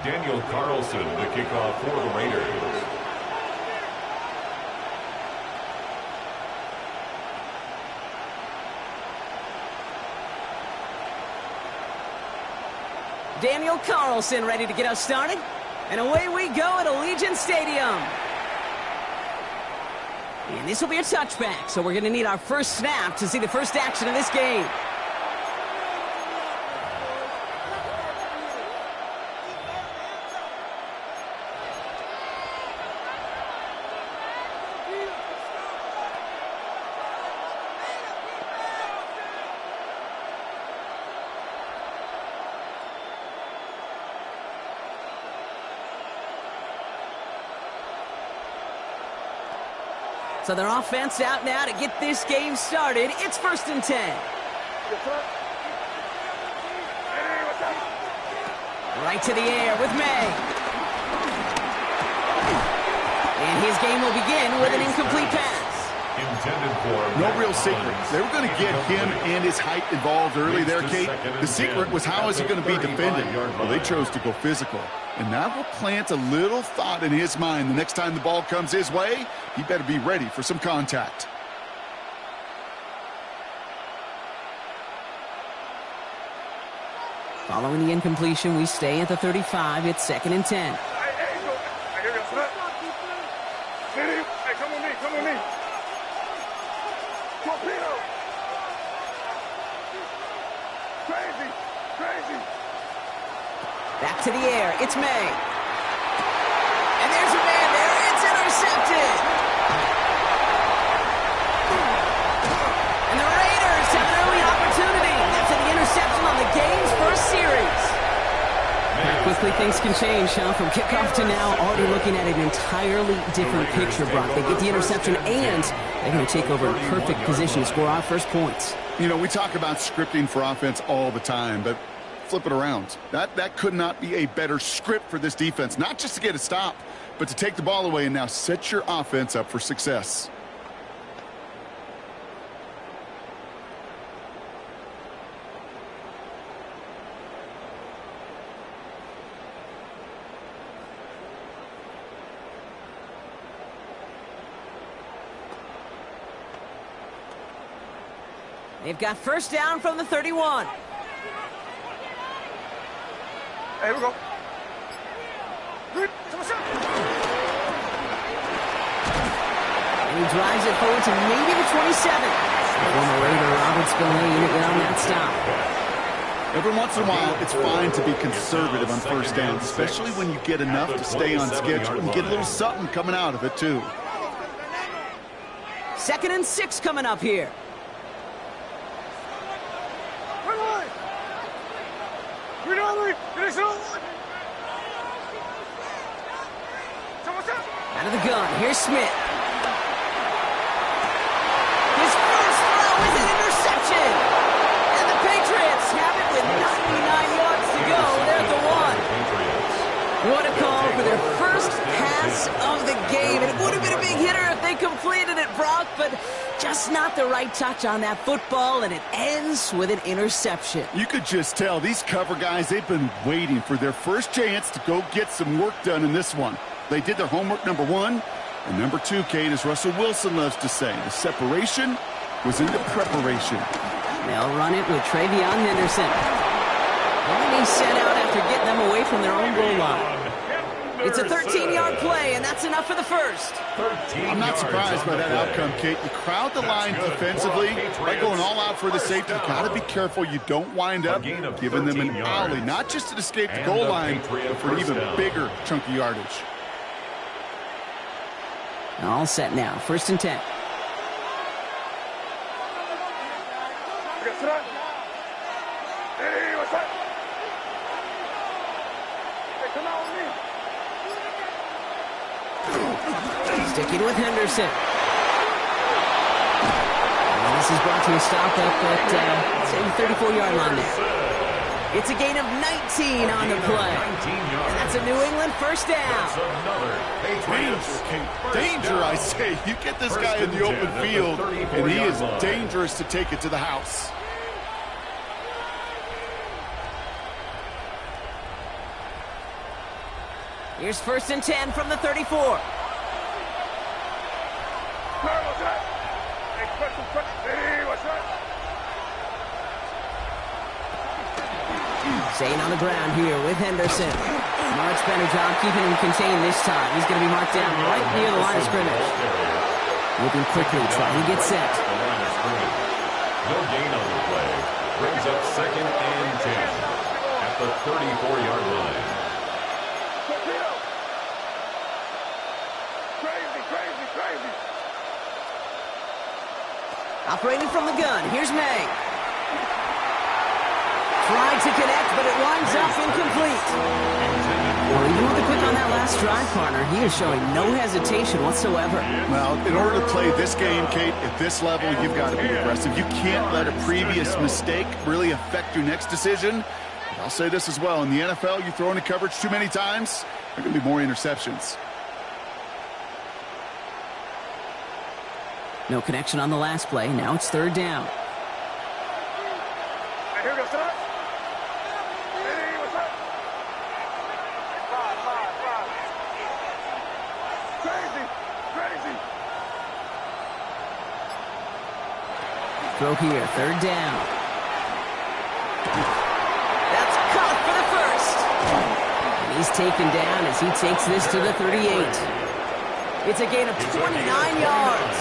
Daniel Carlson, the kickoff for the Raiders. Daniel Carlson ready to get us started. And away we go at Allegiant Stadium. And this will be a touchback, so we're going to need our first snap to see the first action of this game. So their offense out now to get this game started. It's 1st and 10. Right to the air with May. And his game will begin with an incomplete pass. No real secret. They were going to get him and his height involved early there, Kate. The secret was how is he going to be defended? Well, they chose to go physical. And that will plant a little thought in his mind. The next time the ball comes his way, he better be ready for some contact. Following the incompletion, we stay at the 35. It's 2nd and 10. Come on me. Torpedo! Crazy! Back to the air. It's May. And there's a man there. It's intercepted. And the Raiders have an early opportunity. That's the interception on the game's first series. How quickly things can change, huh? From kickoff to now, already looking at an entirely different picture, Brock. They get the interception, and they're going to take over in perfect position to score our first points. You know, we talk about scripting for offense all the time, but flip it around. That could not be a better script for this defense, not just to get a stop, but to take the ball away and now set your offense up for success. They've got first down from the 31. Hey, here we go. And he drives it forward to maybe the 27. Former Raider Robert Spillane in on that stop. Every once in a while, it's fine to be conservative on first down, especially when you get enough to stay on schedule and get a little something coming out of it, too. 2nd and 6 coming up here. Out of the gun, here's Smith. His first throw is an interception. And the Patriots have it with 99 yards to go. They're at the 1. What a call for their first pass of the game. And it would have been a big hitter if they completed it, Brock, but just not the right touch on that football, and it ends with an interception. You could just tell these cover guys, they've been waiting for their first chance to go get some work done in this one. They did their homework, number 1. And number 2, Kate, as Russell Wilson loves to say, the separation was in the preparation. They'll run it with Travion Henderson. And he's sent out after getting them away from their own goal line. It's a 13-yard play, and that's enough for the first. I'm not surprised by that outcome, Kate. You crowd the line defensively by going all out for the safety. You've got to be careful you don't wind up giving them an alley, not just to escape the goal line, but for an even bigger chunk of yardage. All set now. 1st and 10. Sticking with Henderson. And this is brought to a stop up at the 34-yard line there. It's a gain of 19 on the play. And that's a New England first down. Danger, I say. You get this guy in the open field, and he is dangerous to take it to the house. Here's 1st and 10 from the 34. Staying on the ground here with Henderson. Much better job keeping him contained this time. He's going to be marked down right near the line of scrimmage. Moving quickly, trying to get set. No gain on the play. Brings up 2nd and 10 at the 34-yard line. Crazy. Operating from the gun, here's May. Trying to connect, but it winds up incomplete. Well, even with the quick on that last drive, partner, he is showing no hesitation whatsoever. Well, in order to play this game, Kate, at this level, you've got to be aggressive. You can't let a previous mistake really affect your next decision. But I'll say this as well. In the NFL, you throw into coverage too many times, there are going to be more interceptions. No connection on the last play. Now it's 3rd down. Here we go, son. Hey, what's up? Crazy. Throw here, 3rd down. That's caught for the first. And he's taken down as he takes this to the 38. It's a gain of 29 yards.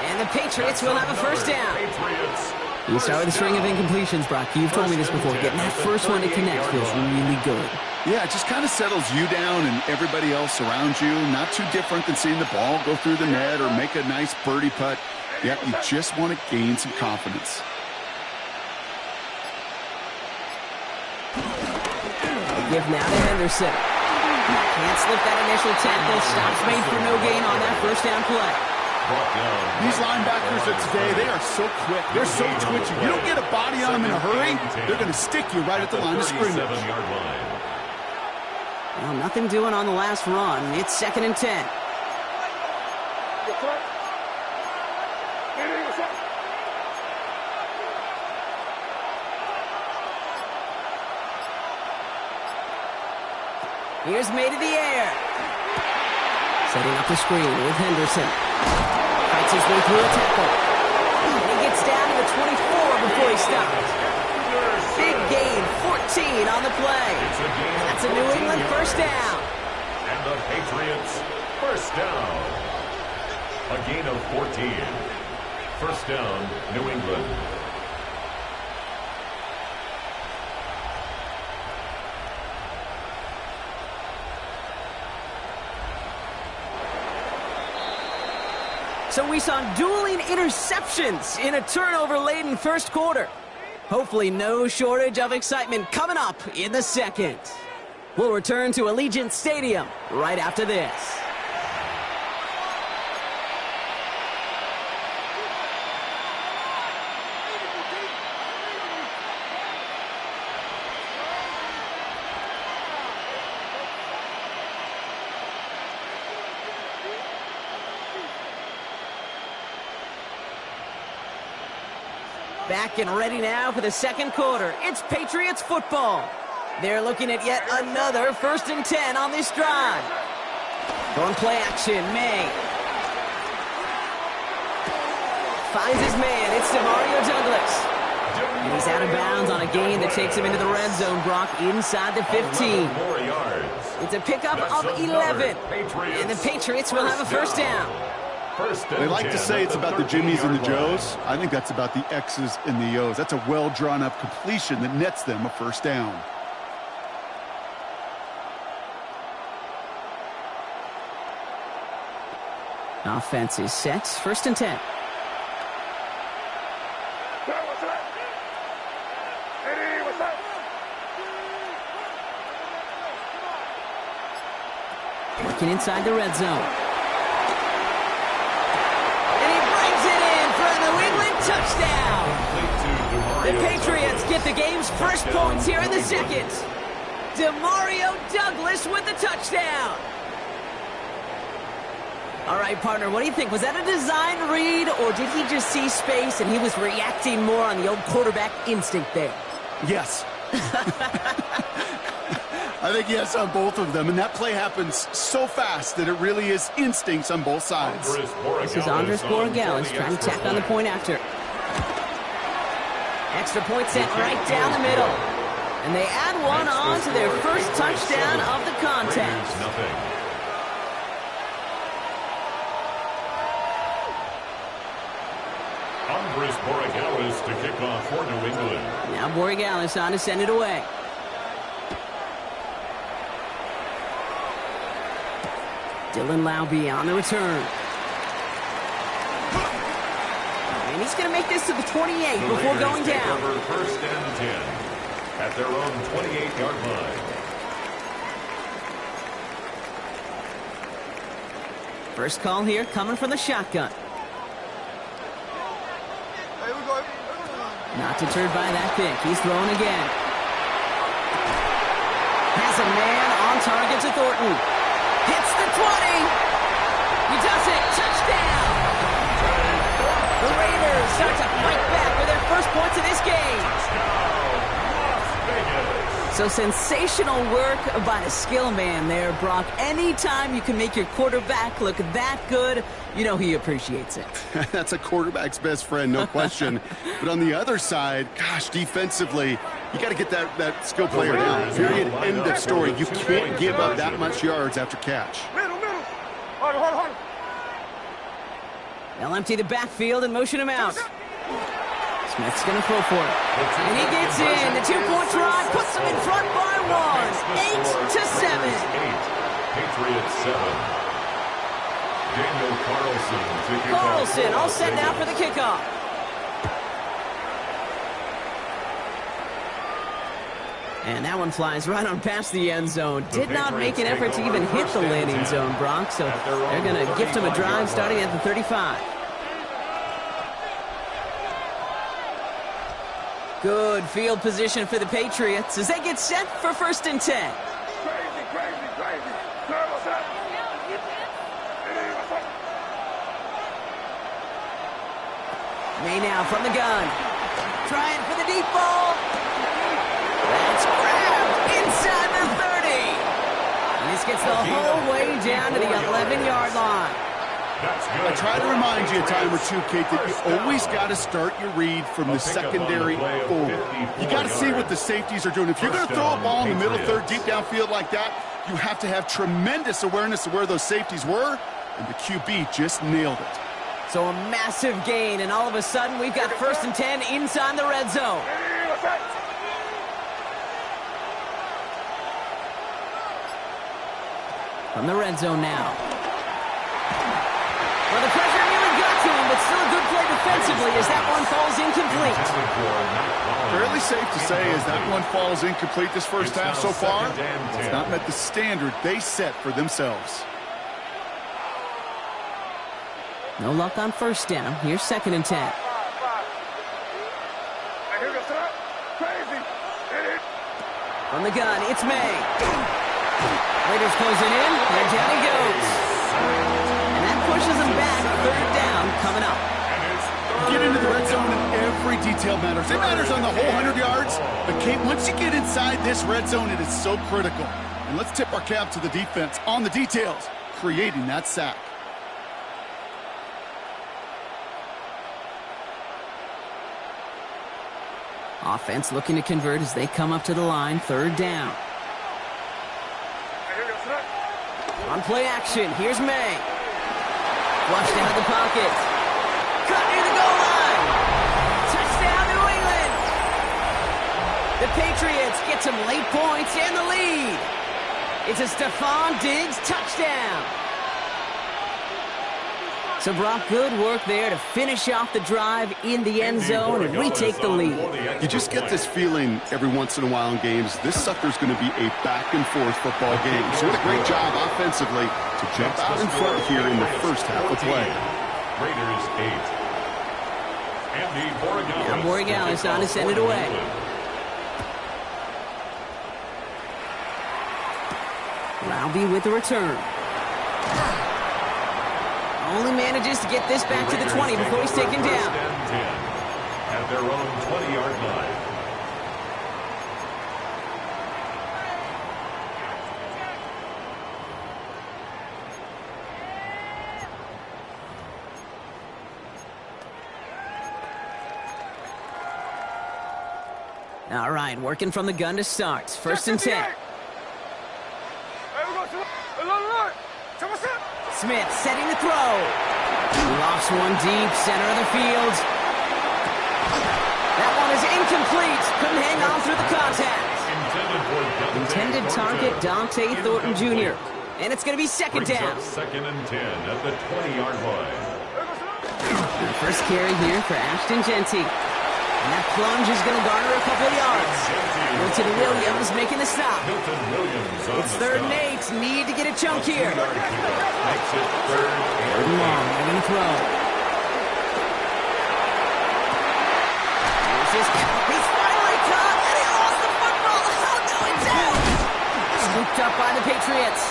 And the Patriots will have a 1st down. You start with a string of incompletions, Brock. You've told me this before. Getting that first one to connect feels really good. Yeah, it just kind of settles you down and everybody else around you. Not too different than seeing the ball go through the net or make a nice birdie putt. Yeah, you just want to gain some confidence. Give now to Henderson. Can't slip that initial tackle. Stops made for no gain on that 1st down play. These linebackers of today, they are so quick. They're so twitchy. You don't get a body on them in a hurry, they're going to stick you right at the line of scrimmage. Well, nothing doing on the last run. It's 2nd and 10. Here's May to the air. Setting up the screen with Henderson. Fights his way through a tackle. And he gets down to the 24 before he stops. Big gain, 14 on the play. That's a New England 1st down. And the Patriots 1st down. A gain of 14. 1st down, New England. So we saw dueling interceptions in a turnover-laden 1st quarter. Hopefully no shortage of excitement coming up in the 2nd. We'll return to Allegiant Stadium right after this. Back and ready now for the 2nd quarter. It's Patriots football. They're looking at yet another 1st and 10 on this drive. Going play action, May. Finds his man. It's Demario Douglas. And he's out of bounds on a gain that takes him into the red zone, Brock, inside the 15. It's a pickup of 11. And the Patriots will have a 1st down. They like to say it's about the Jimmies and the Joes. I think that's about the X's and the O's. That's a well-drawn-up completion that nets them a 1st down. Offense is set. 1st and 10. Working inside the red zone. Touchdown! The Patriots get the game's first points here in the 2nd. Demario Douglas with the touchdown. All right, partner, what do you think? Was that a design read, or did he just see space and he was reacting more on the old quarterback instinct there? Yes. I think yes on both of them, and that play happens so fast that it really is instincts on both sides. This is Andres Borregales trying to tack on the point after. Extra point sent right down the middle. And they add one on to their first touchdown of the contest. Andres Borregales to kick off for New England. Now Borregales on to send it away. Dylan Laube on the return. And he's going to make this to the 28 before going down. First and 10 at their own 28-yard line. First call here coming from the shotgun. Not deterred by that pick. He's throwing again. Has a man on target to Thornton. Hits the 20. He does it. Touchdown. The Raiders start to fight back with their first points of this game. So sensational work by the skill man there, Brock. Anytime you can make your quarterback look that good, you know he appreciates it. That's a quarterback's best friend, no question. But on the other side, gosh, defensively, you got to get that skill player down. Period. End of story. You can't give up that much yards after catch. Hold. They'll empty the backfield and motion him out. Smith's going to throw for it. And he gets in. The 2-point try puts them in front by 1. 8-7. Patriots 7. Daniel Carlson to kick off. Carlson all set now for the kickoff. And that one flies right on past the end zone. Did not make an effort to even hit the landing zone, Brock. So they're going to gift him a drive starting at the 35. Good field position for the Patriots as they get set for first and 10. Crazy. May now from the gun. Trying for the deep ball. That's grabbed inside the 30. And this gets the whole way down to the 11-yard line. I try to remind you a time or two, Kate, that you always got to start your read from the secondary forward. You got to see what the safeties are doing. If you're going to throw a ball in the middle third, deep downfield like that, you have to have tremendous awareness of where those safeties were, and the QB just nailed it. So a massive gain, and all of a sudden we've got first and 10 inside the red zone. From the red zone now. Well, the pressure nearly got to him, but still a good play defensively as that one falls incomplete. Fairly safe to say as that one falls incomplete this first half so far. It's not met the standard they set for themselves. No luck on first down. Here's second and 10. From the gun, it's May. Raiders closing in, and down he goes. And that pushes them back. Third down coming up. Get into the red zone and every detail matters. It matters on the whole 100 yards. But, Kate, once you get inside this red zone, it is so critical. And let's tip our cap to the defense on the details, creating that sack. Offense looking to convert as they come up to the line. Third down. On play action, here's May. Flushed out of the pocket. Cut near the goal line. Touchdown, New England. The Patriots get some late points and the lead. It's a Stephon Diggs touchdown. So, Brock, good work there to finish off the drive in the end zone and retake the lead. You just get this feeling every once in a while in games, this sucker's going to be a back-and-forth football game. So what a great job offensively to jump out in front here in the first half of play. Raiders 8. Now Borregales on to send it away. Laube with the return. Only manages to get this back to the 20 before he's taken down. At their own 20-yard line. All right, working from the gun to start. First and 10. Smith setting the throw. Lost one deep, center of the field. That one is incomplete. Couldn't hang on through the contact. Intended target, Dante Thornton Jr. And it's going to be second down. Second and 10 at the 20-yard line. The first carry here for Ashton Genty. And that plunge is going to garner a couple of yards. Milton Williams making the stop. It's third and 8. Need to get a chunk here. Third and long. They're going to throw. He's finally caught, and he lost the football. Oh, no, it's out. Scooped up by the Patriots.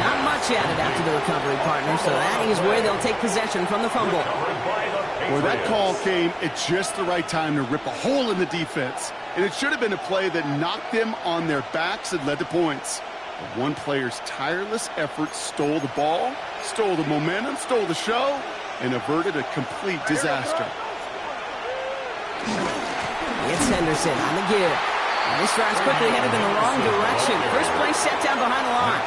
Not much added after the recovery, partner, so that is where they'll take possession from the fumble. Well, that call came at just the right time to rip a hole in the defense. And it should have been a play that knocked them on their backs and led to points. But one player's tireless effort stole the ball, stole the momentum, stole the show, and averted a complete disaster. It's Henderson on the give. And this drive's quickly headed in the wrong direction. First play set down behind the line.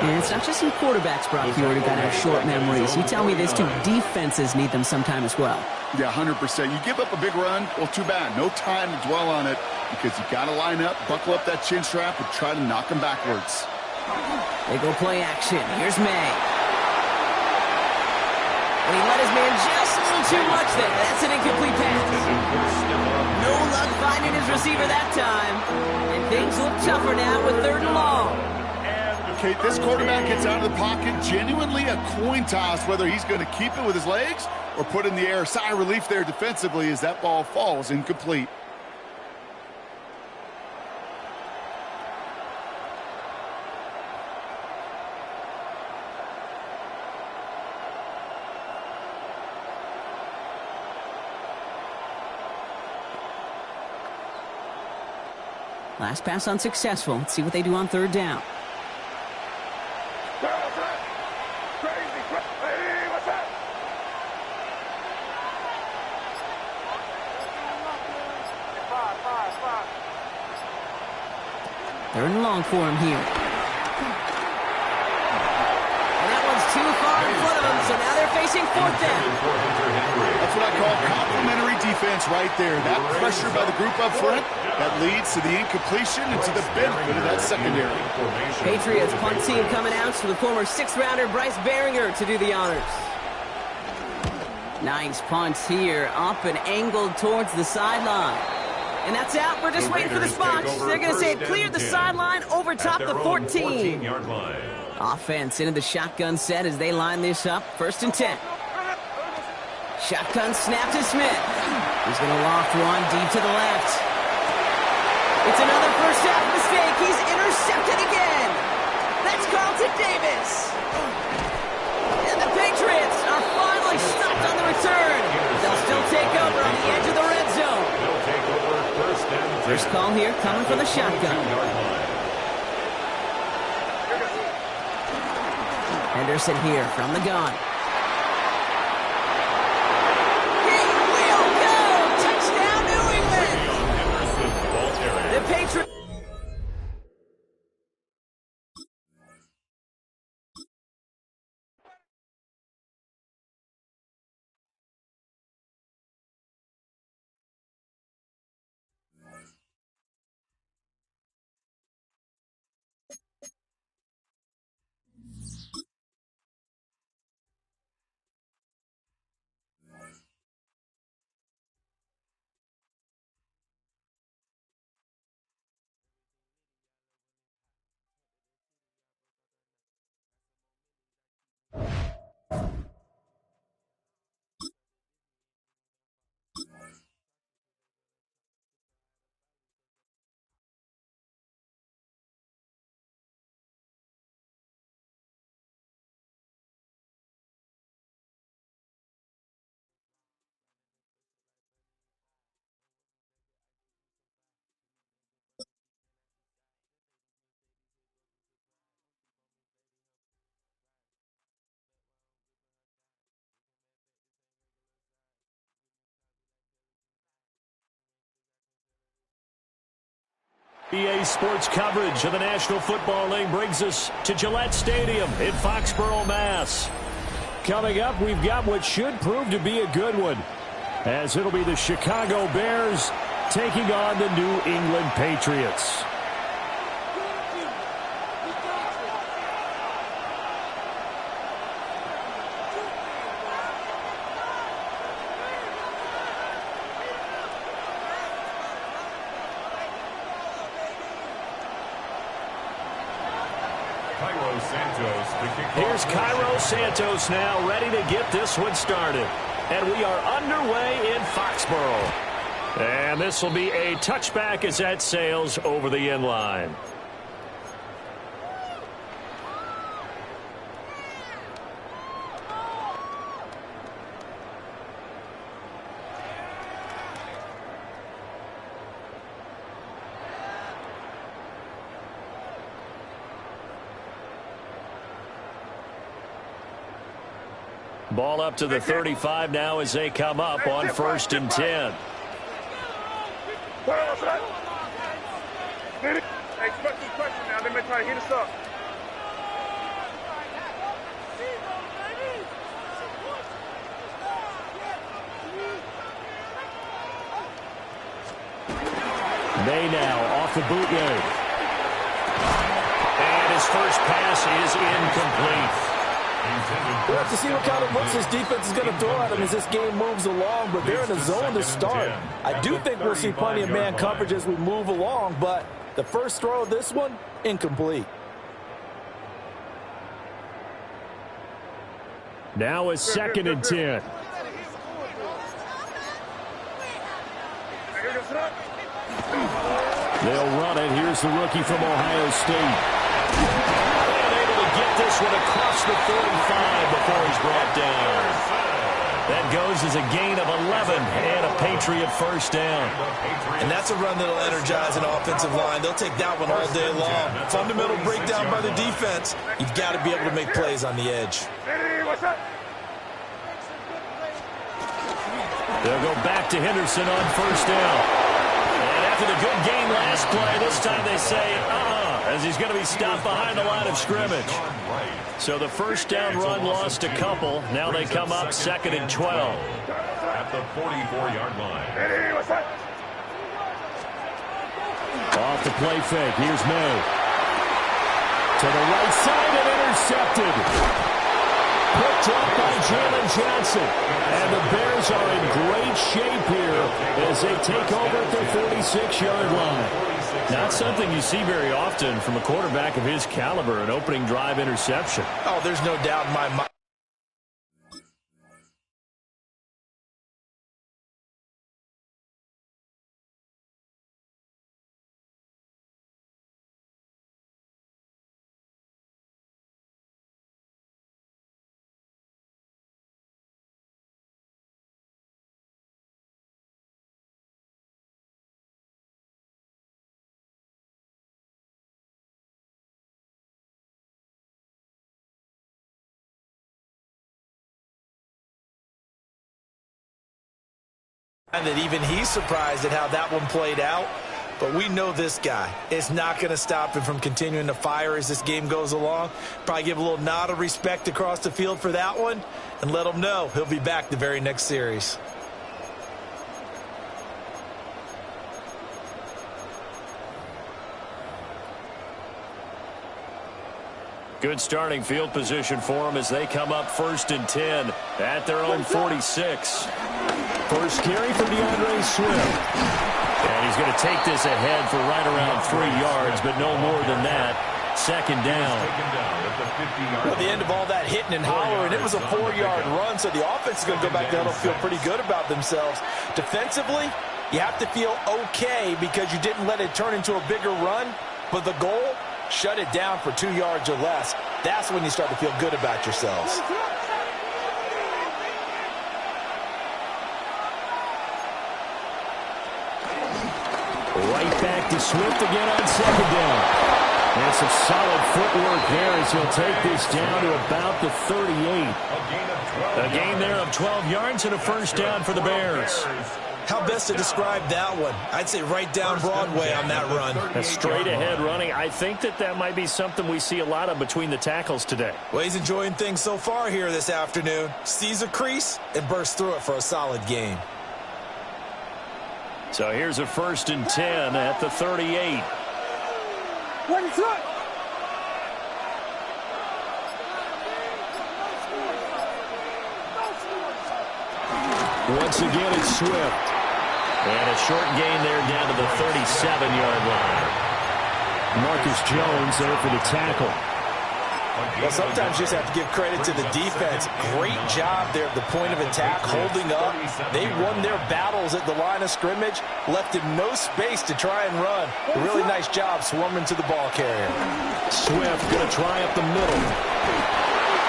And it's not just some quarterbacks, Brock, you already got to have short memories. You tell me this too, defenses need them sometime as well. Yeah, 100%. You give up a big run, well, too bad. No time to dwell on it because you got to line up, buckle up that chin strap, and try to knock them backwards. They go play action. Here's May. And he let his man just a little too much there. That's an incomplete pass. No luck finding his receiver that time. And things look tougher now with third and long. Okay, this quarterback gets out of the pocket, genuinely a coin toss whether he's going to keep it with his legs or put in the air. Sigh of relief there defensively as that ball falls incomplete. Last pass unsuccessful. Let's see what they do on third down. Third and long for him here. And that one's too far in front of him, so now they're facing fourth down. That's what I call complimentary defense right there. That pressure by the group up front, that leads to the incompletion and to the benefit of that secondary. Patriots punt team coming out to the former sixth-rounder Bryce Behringer to do the honors. Nice punt here, up and angled towards the sideline. And that's out. We're just waiting for the spots. They're going to say it cleared the sideline over top the 14. Offense into the shotgun set as they line this up. First and 10. Shotgun snap to Smith. He's going to loft one deep to the left. It's another first half mistake. He's intercepted again. That's Carlton Davis. And the Patriots are finally stopped on the return. They'll still take over on the edge of the red zone. First call here coming from the shotgun. Henderson here from the gun. He will go! Touchdown, New England! The Patriots. EA Sports coverage of the National Football League brings us to Gillette Stadium in Foxborough, Mass. Coming up, we've got what should prove to be a good one, as it'll be the Chicago Bears taking on the New England Patriots. Here's Cairo Santos now, ready to get this one started. And we are underway in Foxborough. And this will be a touchback as that sails over the end line. Ball up to the 35 now as they come up on 1st and 10. Expect some pressure now. They may try to hit us up. May now off the bootleg. And his first pass is incomplete. We'll have to see what kind of looks this defense is going to throw at them as this game moves along, but they're in a zone to start. I do think we'll see plenty of man coverage as we move along, but the first throw of this one, incomplete. Now a 2nd and 10. They'll run it. Here's the rookie from Ohio State. Get this one across the 45 before he's brought down. That goes as a gain of 11 and a Patriot first down. And that's a run that'll energize an offensive line. They'll take that one all day long. Fundamental breakdown by the defense. You've got to be able to make plays on the edge. They'll go back to Henderson on 1st down. And after the good game last play, this time they say, as he's going to be stopped behind the line of scrimmage. So the first down run lost a couple. Now they come up 2nd and 12. At the 44-yard line. Off the play fake. Here's May. To the right side and intercepted. Picked up by Jalen Johnson. And the Bears are in great shape here as they take over at their 46-yard line. Not something you see very often from a quarterback of his caliber, an opening drive interception. Oh, there's no doubt in my mind. That even he's surprised at how that one played out. But we know this guy is not going to stop him from continuing to fire as this game goes along. Probably give a little nod of respect across the field for that one and let him know he'll be back the very next series. Good starting field position for them as they come up 1st and 10 at their own 46. First carry for DeAndre Swift. And he's going to take this ahead for right around 3 yards, but no more than that. 2nd down. Well, the end of all that hitting and hollering, it was a 4-yard run, so the offense is going to go back there and feel pretty good about themselves. Defensively, you have to feel okay because you didn't let it turn into a bigger run, but the goal, shut it down for 2 yards or less. That's when you start to feel good about yourselves. Right back to Swift again on 2nd down. And some solid footwork there as he'll take this down to about the 38. A gain there of 12 yards and a first down for the Bears. How best to describe that one? I'd say right down Broadway on that run. A straight-ahead running. I think that might be something we see a lot of between the tackles today. Well, he's enjoying things so far here this afternoon. Sees a crease and bursts through it for a solid gain. So here's a 1st and 10 at the 38. Once again, it's Swift. And a short gain there down to the 37-yard line. Marcus Jones there for the tackle. Well, sometimes you just have to give credit to the defense. Great job there at the point of attack, holding up. They won their battles at the line of scrimmage, left him no space to try and run. A really nice job swarming to the ball carrier. Swift going to try up the middle.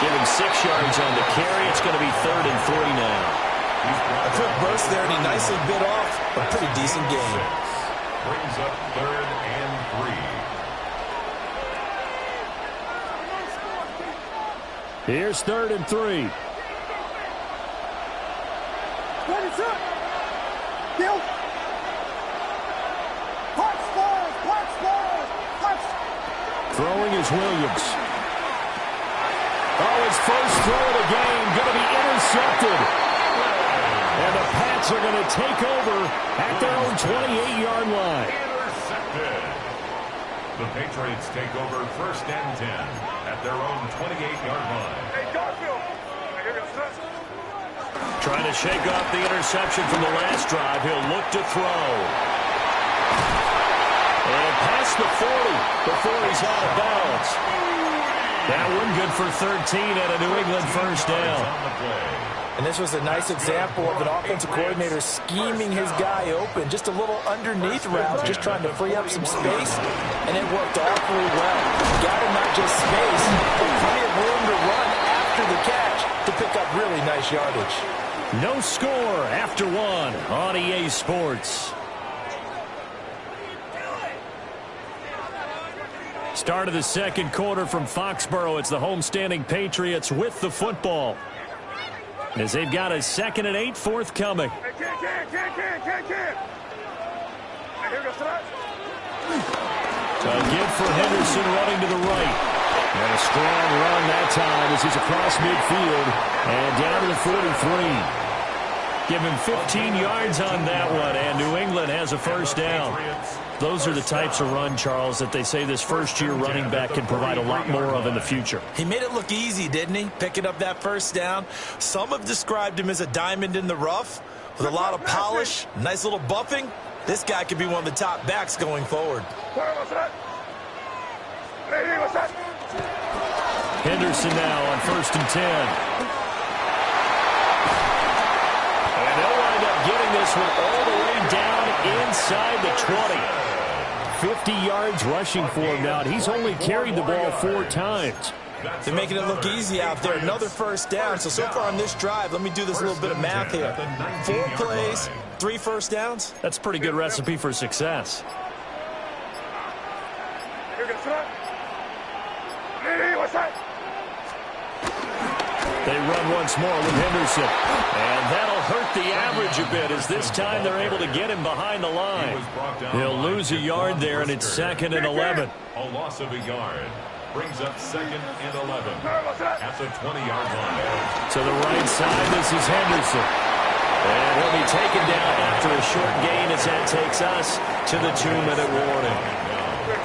Give him 6 yards on the carry. It's going to be 3rd and 3 now. A quick burst there, and he nicely bit off a pretty decent gain. Brings up 3rd and 3. Here's 3rd and 3. Throwing is Williams. Oh, his first throw of the game going to be intercepted. And the Pats are going to take over at their own 28-yard line. Intercepted. The Patriots take over 1st and 10 at their own 28-yard line. Trying to shake off the interception from the last drive. He'll look to throw. And past the 40 before he's out of bounds. That one good for 13 at a New England 1st down. And this was a nice example of an offensive coordinator scheming his guy open. Just a little underneath route, just trying to free up some space. And it worked awfully well. Got him not just space, but plenty of room to run after the catch to pick up really nice yardage. No score after 1 on EA Sports. Start of the 2nd quarter from Foxborough. It's the homestanding Patriots with the football, as they've got a 2nd and 8 forthcoming. Hey, kid. A give for Henderson running to the right. And a strong run that time as he's across midfield and down to the 43. Give him 15 yards on that one, and New England has a 1st down. Those are the types of run, Charles, that they say this first-year running back can provide a lot more of in the future. He made it look easy, didn't he? Picking up that 1st down. Some have described him as a diamond in the rough with a lot of polish, nice little buffing. This guy could be one of the top backs going forward. Henderson now on 1st and 10. And they'll wind up getting this one all the way down inside the 20. 50 yards rushing for him now. He's only carried the ball 4 times. They're making it look easy out there. Another 1st down. So far on this drive, let me do this little bit of math here. 4 plays, 3 1st downs. That's a pretty good recipe for success. They run once more with Henderson. And that'll hurt the average a bit, as this time they're able to get him behind the line. He'll lose a yard there, and it's 2nd and 11. A loss of a yard brings up 2nd and 11 at the 20-yard line. To the right side, this is Henderson. And he'll be taken down after a short gain as that takes us to the 2-minute warning.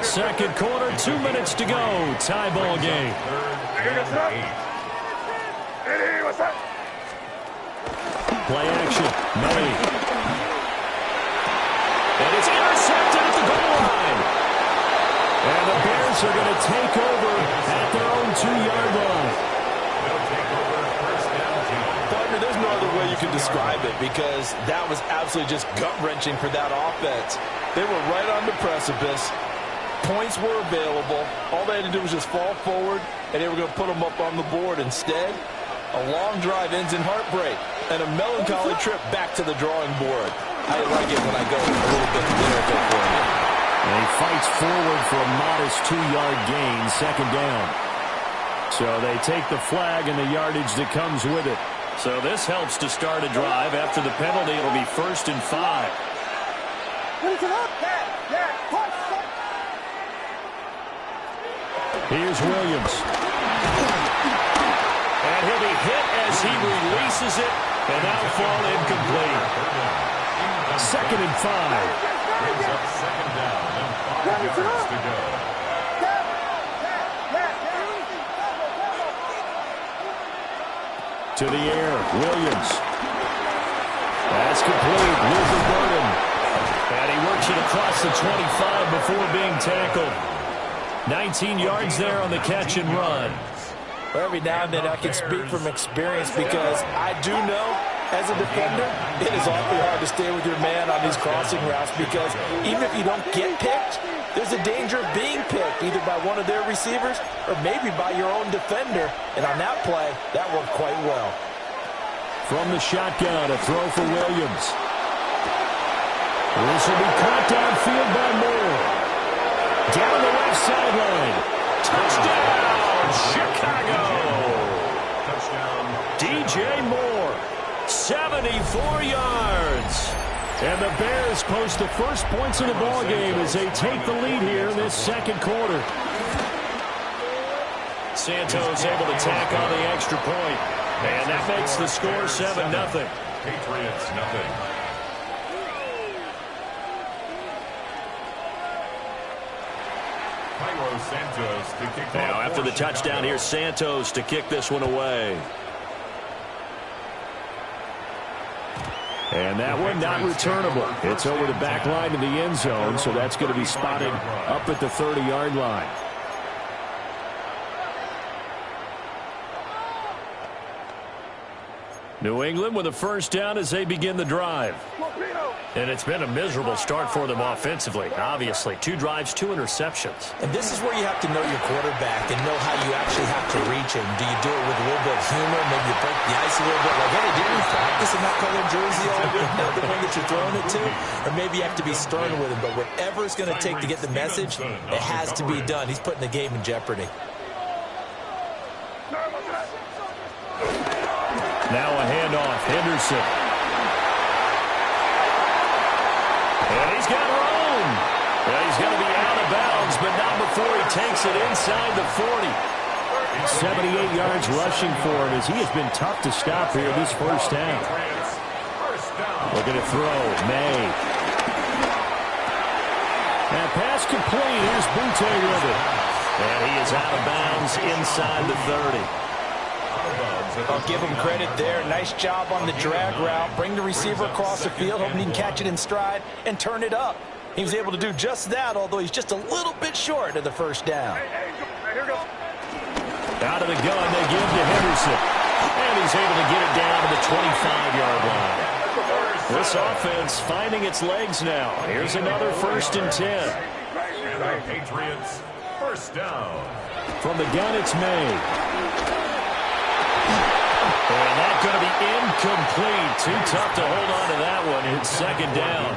2nd quarter, 2 minutes to go. Tie ball game. Play action. May. And it's intercepted at the goal line. And the Bears are going to take over at their own 2-yard line. Partner, there's no other way you can describe it, because that was absolutely just gut-wrenching for that offense. They were right on the precipice. Points were available. All they had to do was just fall forward, and they were going to put them up on the board. Instead, a long drive ends in heartbreak and a melancholy trip back to the drawing board. I like it when I go a little bit lyrical for you. And he fights forward for a modest 2-yard gain, 2nd down. So they take the flag and the yardage that comes with it. So this helps to start a drive. After the penalty, it'll be 1st and 5. Here's Williams. And he'll be hit as he releases it, and that'll fall incomplete. 2nd and 5. Brings up 2nd down and 5 yards to go. To the air, Williams. That's complete. Luther Burden. And he works it across the 25 before being tackled. 19 yards there on the catch and run. Well, every now and then I can speak from experience because I do know, as a defender, it is awfully hard to stay with your man on these crossing routes because even if you don't get picked, there's a danger of being picked either by one of their receivers or maybe by your own defender. And on that play, that worked quite well. From the shotgun, a throw for Williams. This will be caught downfield by Moore. Down the left sideline. Touchdown, Chicago. Touchdown. DJ Moore, 74 yards. And the Bears post the first points of the ball game as they take the lead here in this second quarter. Santos able to tack on the extra point. And that makes the score 7-0. Patriots nothing. Santos to kick now after the touchdown, here's Santos to kick this one away. And that one not returnable. It's over the back line of the end zone, so that's going to be spotted up at the 30-yard line. New England with a first down as they begin the drive. And it's been a miserable start for them offensively. Obviously, 2 drives, 2 interceptions. And this is where you have to know your quarterback and know how you actually have to reach him. Do you do it with a little bit of humor? Maybe you break the ice a little bit. Like, hey, didn't we practice in that color jersey all week? Not the one that you're throwing it to? Or maybe you have to be stern with him. But whatever it's going to take to get the message, it has to be done. He's putting the game in jeopardy. Now a handoff, Henderson. And he's got room. Well, he's going to be out of bounds, but not before he takes it inside the 40. 78 yards rushing for him as he has been tough to stop here this first half. Looking to throw, May. And pass complete. Here's Butte with it. And he is out of bounds inside the 30. I'll give him credit there. Nice job on the drag route. Bring the receiver across the field, hoping he can catch it in stride and turn it up. He was able to do just that, although he's just a little bit short of the first down. Out of the gun, they give to Henderson. And he's able to get it down to the 25-yard line. This offense finding its legs now. Here's another 1st and 10. And the Patriots, first down. From the gun, it's May. And that's going to be incomplete. Too tough to hold on to that one. It's 2nd down.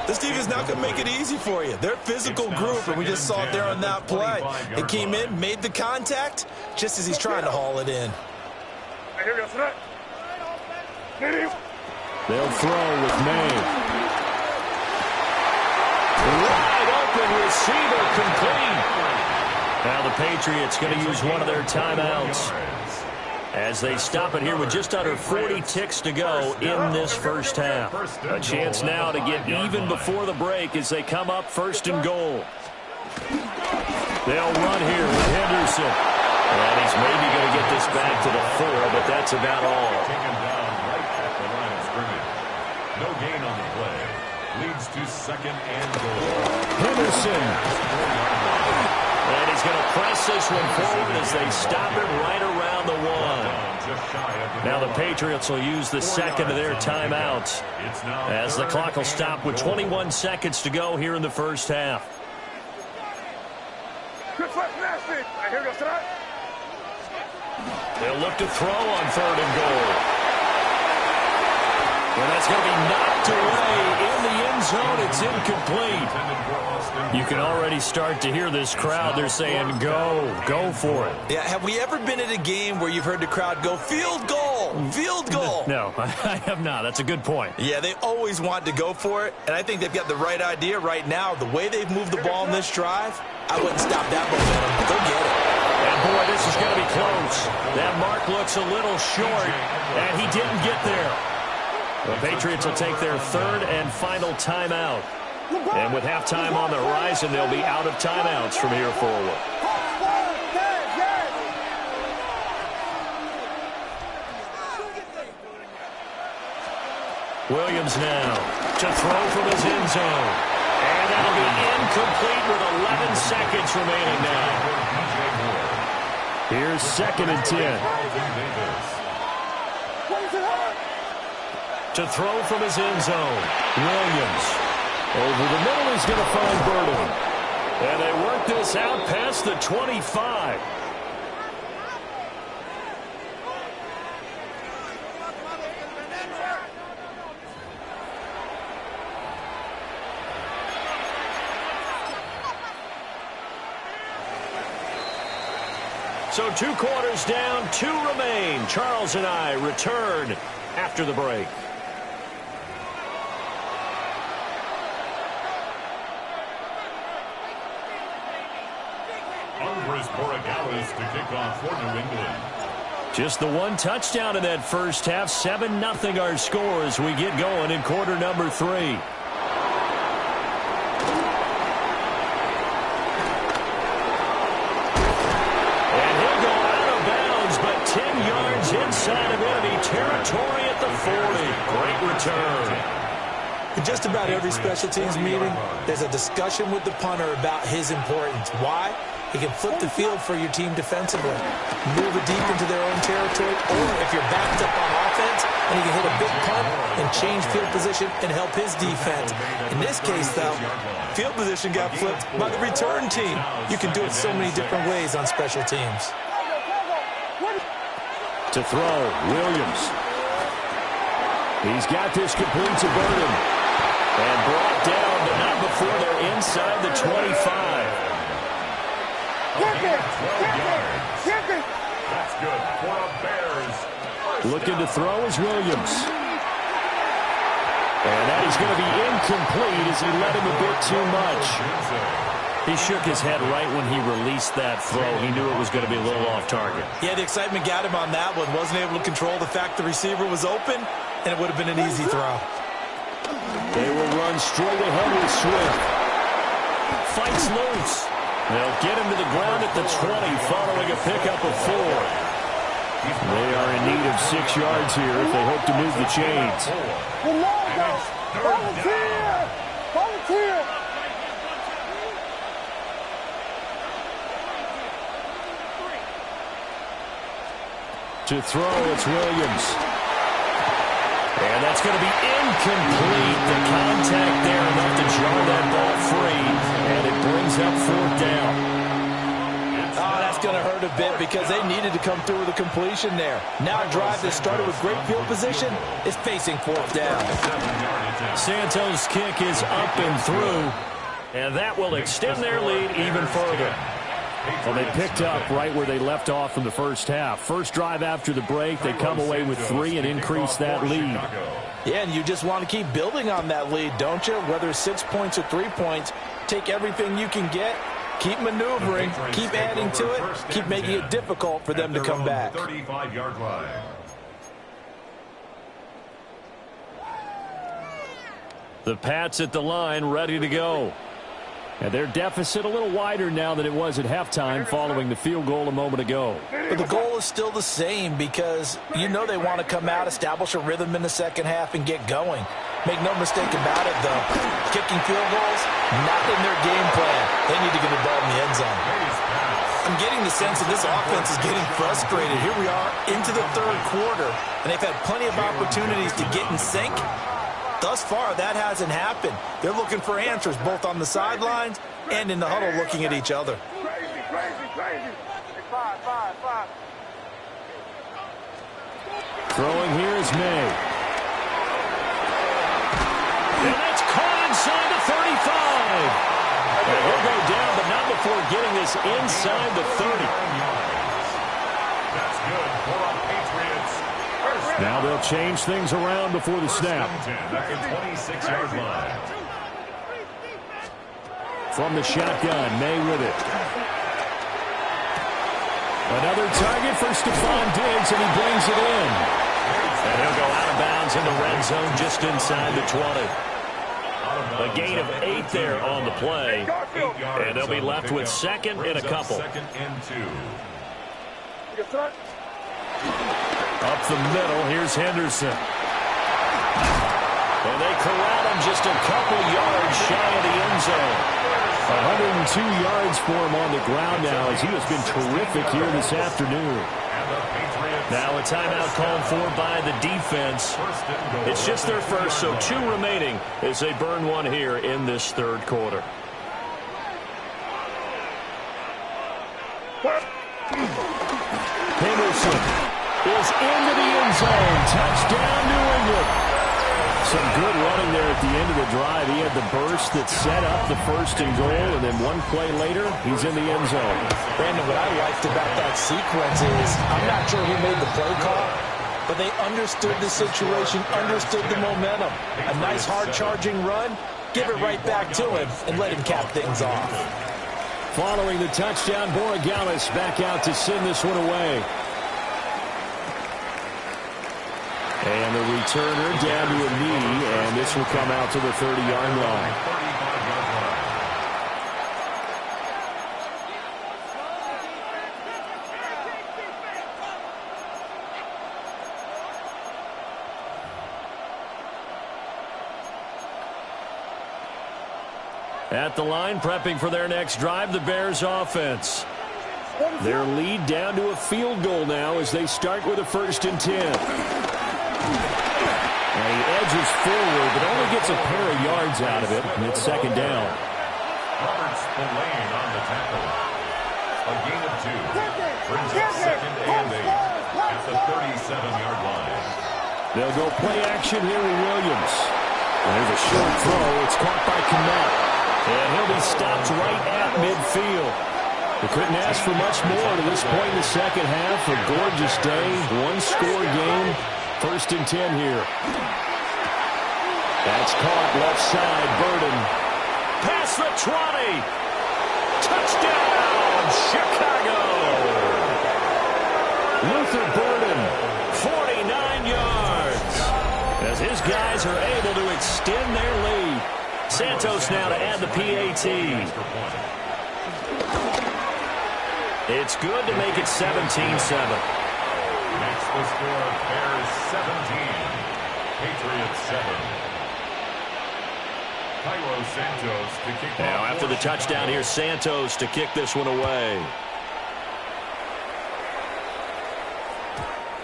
This team is not going to make it easy for you. They're a physical group, and we just saw it there on that play. They came in, made the contact, just as he's trying to haul it in. They'll throw with May. Wide open receiver complete. Now the Patriots going to use one of their timeouts as they stop it here with just under 40 ticks to go in this first half. A chance now to get even before the break as they come up 1st and goal. They'll run here with Henderson. And he's maybe going to get this back to the 4, but that's about all. Taken down right at the line of scrimmage. No gain on the play. Leads to 2nd and goal. Henderson. And he's going to press this one forward as they stop it right around the 1. Now the Patriots will use the 2nd of their timeouts as the clock will stop with 21 seconds to go here in the first half. They'll look to throw on 3rd and goal. And that's going to be knocked away in the end zone. It's incomplete. You can already start to hear this crowd. They're saying, go for it. Yeah, have we ever been at a game where you've heard the crowd go, field goal? Field goal. No, I have not. That's a good point. Yeah, they always want to go for it, and I think they've got the right idea right now. The way they've moved the ball in this drive, I wouldn't stop that momentum. Go get it. And, boy, this is going to be close. That mark looks a little short, and he didn't get there. The Patriots will take their third and final timeout. And with halftime on the horizon, they'll be out of timeouts from here forward. Williams now to throw from his end zone. And that'll be incomplete with 11 seconds remaining now. Here's 2nd and 10. To throw from his end zone. Williams. Over the middle is going to find Burden. And they work this out past the 25. So 2 quarters down, 2 remain. Charles and I return after the break. To kick off for New England. Just the 1 touchdown in that first half. 7-0 our score as we get going in quarter number 3. And he'll go out of bounds, but 10 yards inside of enemy territory at the 40. Great return. In just about every special teams meeting, there's a discussion with the punter about his importance. Why? He can flip the field for your team defensively, move it deep into their own territory, or if you're backed up on offense, and he can hit a big punt and change field position and help his defense. In this case, though, field position got flipped by the return team. You can do it so many different ways on special teams. To throw, Williams. He's got this complete to Burden. And brought down, but not before they're inside the 25. That's good for a Bears. Looking to throw is Williams. And that is going to be incomplete as he let him a bit too much. He shook his head right when he released that throw. He knew it was going to be a little off target. Yeah, the excitement got him on that one. Wasn't able to control the fact the receiver was open, and it would have been an easy throw. They will run straight ahead with Swift. Fights loose. They'll get him to the ground at the 20 following a pickup of 4. They are in need of 6 yards here if they hope to move the chains. Volunteer! Volunteer! To throw, it's Williams. And that's going to be incomplete. The contact there enough to jar that ball free. And it brings up 4th down. Oh, that's going to hurt a bit because they needed to come through with a completion there. Now a drive that started with great field position is facing 4th down. Santos' kick is up and through. And that will extend their lead even further. Well, they picked up right where they left off in the first half. First drive after the break, they come away with 3 and increase that lead. Yeah, and you just want to keep building on that lead, don't you? Whether it's 6 points or 3 points, take everything you can get, keep maneuvering, keep adding to it, keep making it difficult for them to come back. 35-yard line. The Pats at the line, ready to go. And their deficit a little wider now than it was at halftime following the field goal a moment ago. But the goal is still the same because you know they want to come out, establish a rhythm in the second half, and get going. Make no mistake about it, though. Kicking field goals, not in their game plan. They need to get the ball in the end zone. I'm getting the sense that this offense is getting frustrated. Here we are into the 3rd quarter, and they've had plenty of opportunities to get in sync. Thus far, that hasn't happened. They're looking for answers both on the sidelines and in the huddle looking at each other. Crazy. Five. Throwing here is May. And that's caught inside the 35. And he'll go down, but not before getting this inside the 30. That's good for a Patriots first Now they'll change things around before the snap. At the 26-yard line. From the shotgun, May with it. Another target for Stephon Diggs, and he brings it in. And he'll go out of bounds in the red zone just inside the 20. A gain of 8 there on the play. And they'll be left with second and a couple. Second and 2. Up the middle, here's Henderson. And they corral him just a couple yards shy of the end zone. 102 yards for him on the ground now as he has been terrific here this afternoon. Now a timeout called for by the defense. It's just their first, so 2 remaining as they burn one here in this third quarter. Henderson is into the end zone. Touchdown, New England. Some good running there at the end of the drive. He had the burst that set up the first and goal, and then one play later, he's in the end zone. Brandon, what I liked about that sequence is I'm not sure who made the play call, but they understood the situation, understood the momentum. A nice hard-charging run, give it right back to him, and let him cap things off. Following the touchdown, Borregales back out to send this one away. And the returner down to a knee, and this will come out to the 30-yard line. At the line, prepping for their next drive, the Bears offense. Their lead down to a field goal now as they start with a 1st and 10. And he edges forward, but only gets a pair of yards out of it, and it's second down. Roberts Spillane on the tackle. A gain of 2. Brings up second and 8 at the 37-yard line. They'll go play action here with Williams. And there's a short throw. It's caught by Kmet. And he'll be stopped right at midfield. They couldn't ask for much more to this point in the second half. A gorgeous day, one-score game. 1st and 10 here. That's caught left side. Burden. Past the 20. Touchdown, Chicago. Luther Burden, 49 yards. As his guys are able to extend their lead. Santos now to add the PAT. It's good to make it 17-7. Makes the score Bears 17, Patriots 7. Cairo Santos to kick off. Now after the touchdown, here's Santos to kick this one away.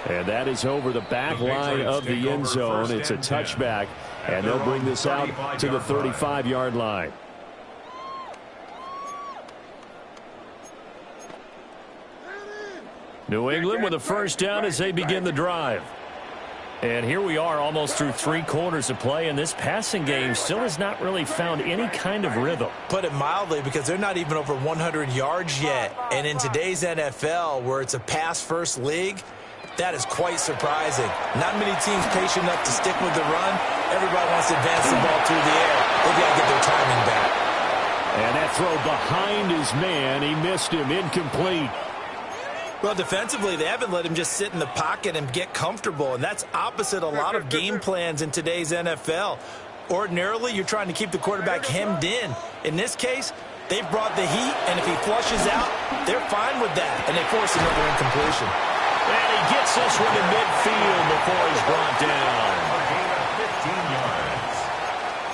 And that is over the back line of the end zone. It's a touchback, and they'll bring this out to the 35-yard line. New England with a 1st down as they begin the drive. And here we are almost through 3 quarters of play, and this passing game still has not really found any kind of rhythm. Put it mildly, because they're not even over 100 yards yet. And in today's NFL, where it's a pass-first league, that is quite surprising. Not many teams patient enough to stick with the run. Everybody wants to advance the ball through the air. They've got to get their timing back. And that throw behind his man, he missed him, incomplete. Well, defensively, they haven't let him just sit in the pocket and get comfortable, and that's opposite a lot of game plans in today's NFL. Ordinarily, you're trying to keep the quarterback hemmed in. In this case, they've brought the heat, and if he flushes out, they're fine with that, and they force another incompletion. And he gets this one to midfield before he's brought down. A gain of 15 yards.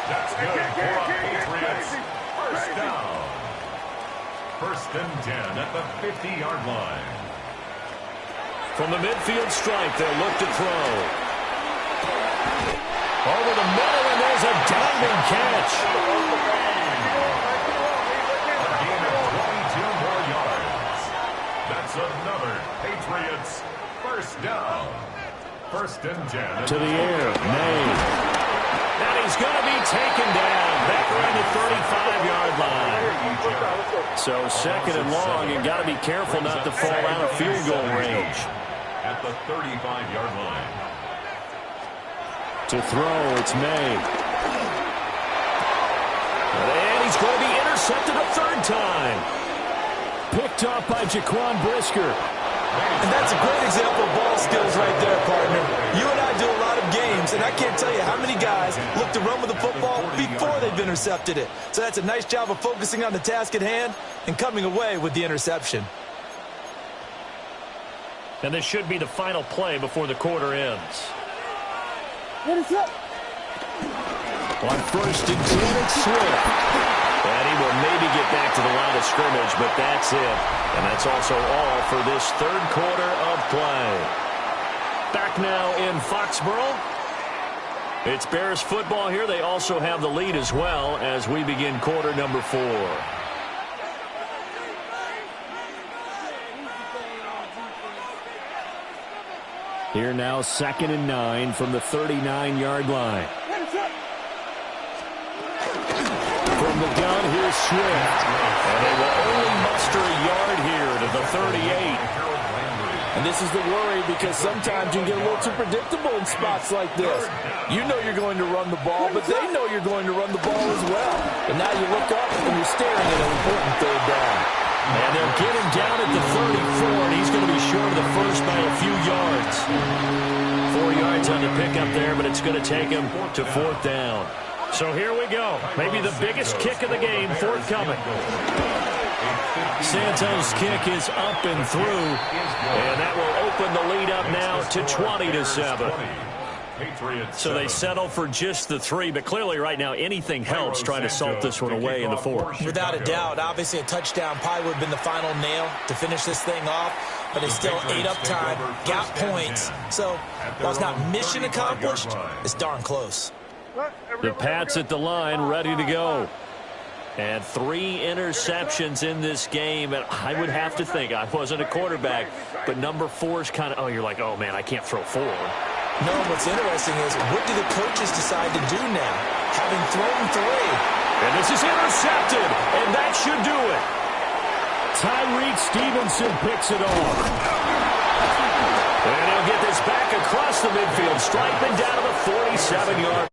That's good for our Patriots. 1st down. 1st and 10 at the 50-yard line. From the midfield stripe, they'll look to throw. Over the middle, and there's a diving catch. A gain of 22 more yards. That's another Patriots 1st down. 1st and 10. To the air, May. And he's going to be taken down back around the 35-yard line. So 2nd and long, and got to be careful not to fall out of field goal range. At the 35-yard line. To throw, it's May. And he's going to be intercepted a third time. Picked up by Jaquan Brisker. And that's a great example of ball skills right there, partner. You and I do a lot of games, and I can't tell you how many guys look to run with the football before they've intercepted it. So that's a nice job of focusing on the task at hand and coming away with the interception. And this should be the final play before the quarter ends. On first and 10, it's Swift. And he will maybe get back to the line of scrimmage, but that's it. And that's also all for this third quarter of play. Back now in Foxborough. It's Bears football here. They also have the lead as well as we begin quarter number 4. Here now, 2nd and 9 from the 39-yard line. From the gun, here's Swift. And they will only muster a yard here to the 38. And this is the worry because sometimes you get a little too predictable in spots like this. You know you're going to run the ball, but they know you're going to run the ball as well. And now you look up and you're staring at an important third down. And they'll get him down at the 34, and he's going to be short of the first by a few yards. 4 yards on the pickup there, but it's going to take him to 4th down. So here we go. Maybe the biggest kick of the game forthcoming. Santos' kick is up and through, and that will open the lead up now to 20-7. So they settle for just the 3, but clearly right now anything helps trying to salt this one away in the 4th. Without a doubt, obviously a touchdown probably would have been the final nail to finish this thing off, but they still ate up time, got points. So while it's not mission accomplished, it's darn close. The Pats at the line, ready to go. And 3 interceptions in this game. And I would have to think, I wasn't a quarterback, but number 4 is kind of, oh, you're like, oh, man, I can't throw 4. No, what's interesting is what do the coaches decide to do now, having thrown 3? And this is intercepted, and that should do it. Tyreek Stevenson picks it off. And he'll get this back across the midfield, striping down to the 47-yard.